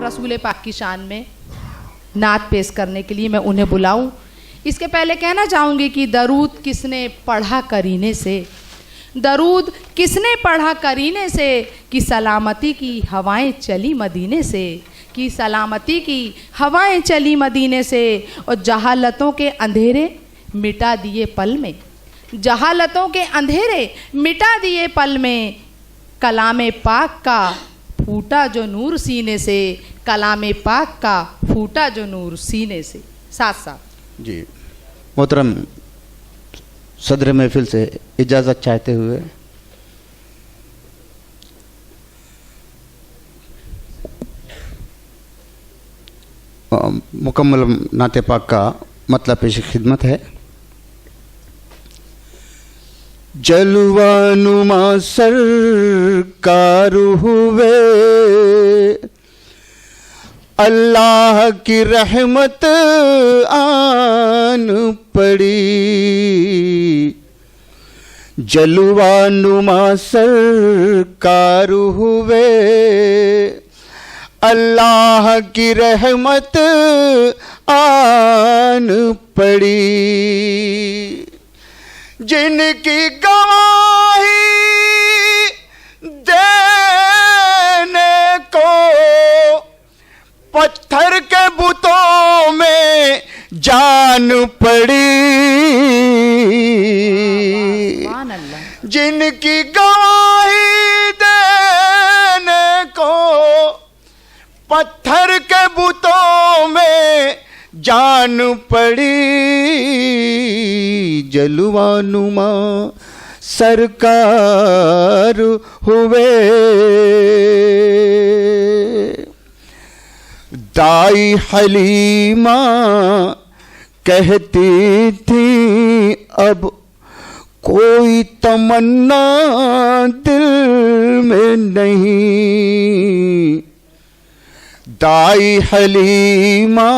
रसूल पाक की शान में नात पेश करने के लिए मैं उन्हें बुलाऊं। इसके पहले कहना चाहूँगी कि दरूद किसने पढ़ा करीने से, दरूद किसने पढ़ा करीने से, कि सलामती की हवाएं चली मदीने से, कि सलामती की हवाएं चली मदीने से, और जहालतों के अंधेरे मिटा दिए पल में, जहालतों के अंधेरे मिटा दिए पल में, कलामे पाक का फूटा जो नूर सीने से, कलामे पाक का फूटा जो नूर सीने से। साथ साथ जी मोहतरम सदर महफिल से इजाज़त चाहते हुए मुकम्मल नाते पाक का मतलब पेश खिदमत है। जलवानुमा सरकार हुए, अल्लाह की रहमत आन पड़ी, जलवानुमा सरकार हुए, अल्लाह की रहमत आन पड़ी, जिनकी गवाही देने को पत्थर के बुतों में जान पड़ी, जिनकी गवाही देने को पत्थर के बुतों में जान पड़ी, जलवानुमा सरकार हुए। दाई हलीमा कहती थी अब कोई तमन्ना दिल में नहीं, दाई हलीमा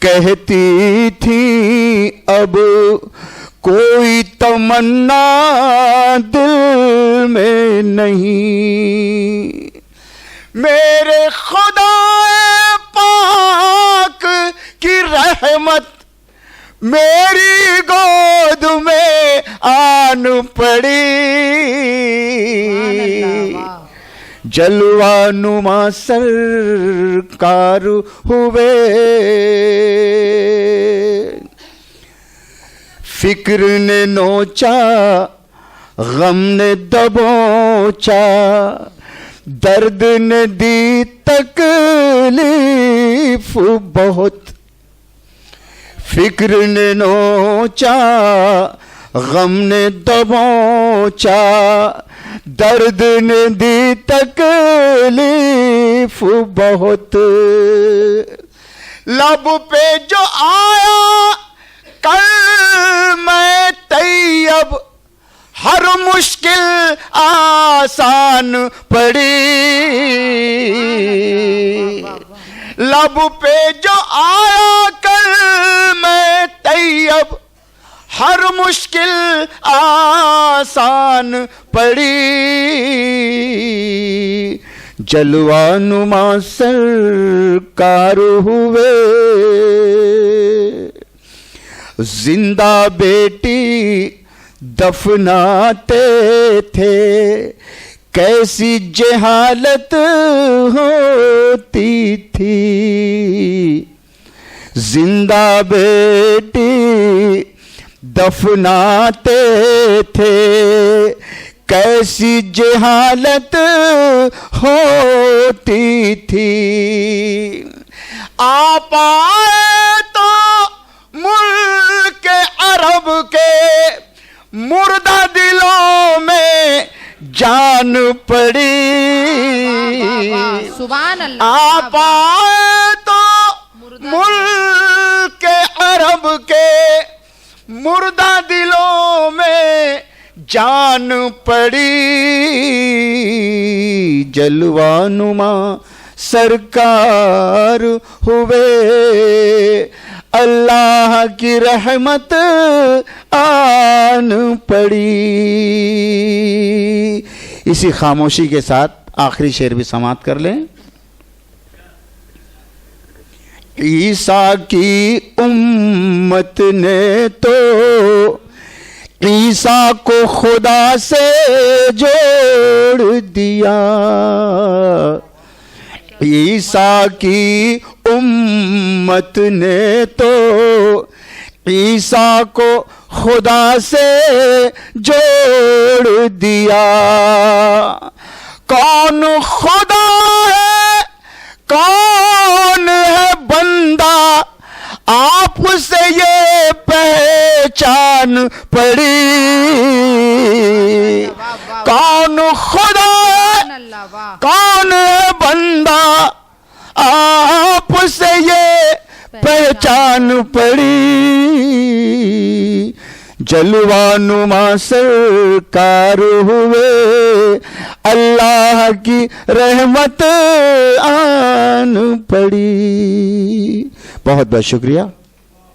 कहती थी अब कोई तमन्ना दिल में नहीं, मेरे खुदा पाक की रहमत मेरी गोद में आन पड़ी, जलवानुमा सरकार हुए। फिक्र ने नोचा गम ने दबोचा, दर्द ने दी तकलीफ बहुत, फिक्र ने नोचा गम ने दबोचा, दर्द ने दी तकलीफ बहुत, लब पे जो आया कल मैं तैयब, हर मुश्किल आसान पड़ी, लब पे जो आया कल मैं तैयब, हर मुश्किल आसान पड़ी, जलवानुमा सरकार हुए। जिंदा बेटी दफनाते थे, कैसी जहालत होती थी, जिंदा बेटी दफनाते थे, कैसी जहालत होती थी, आप आए तो मुल्क अरब के मुर्दा दिलों में जान पड़ी, सुभान अल्लाह, आप आए तो मुल्क अरब के मुर्दा दिलों में जान पड़ी, जलवानुमा सरकार हुए, अल्लाह की रहमत आन पड़ी। इसी खामोशी के साथ आखिरी शेर भी समाप्त कर लें। ईसा की उम्मत ने तो ईसा को खुदा से जोड़ दिया। ईसा की उम्मत ने तो ईसा को खुदा से जोड़ दिया। कौन खुदा है कौन है बंदा, आपसे ये पहचान पड़ी। कौन खुदा है कौन है बंदा, आपसे ये पहचान पड़ी। जलवानुमा सरकार हुए, अल्लाह की रहमत आन पड़ी। बहुत बहुत शुक्रिया।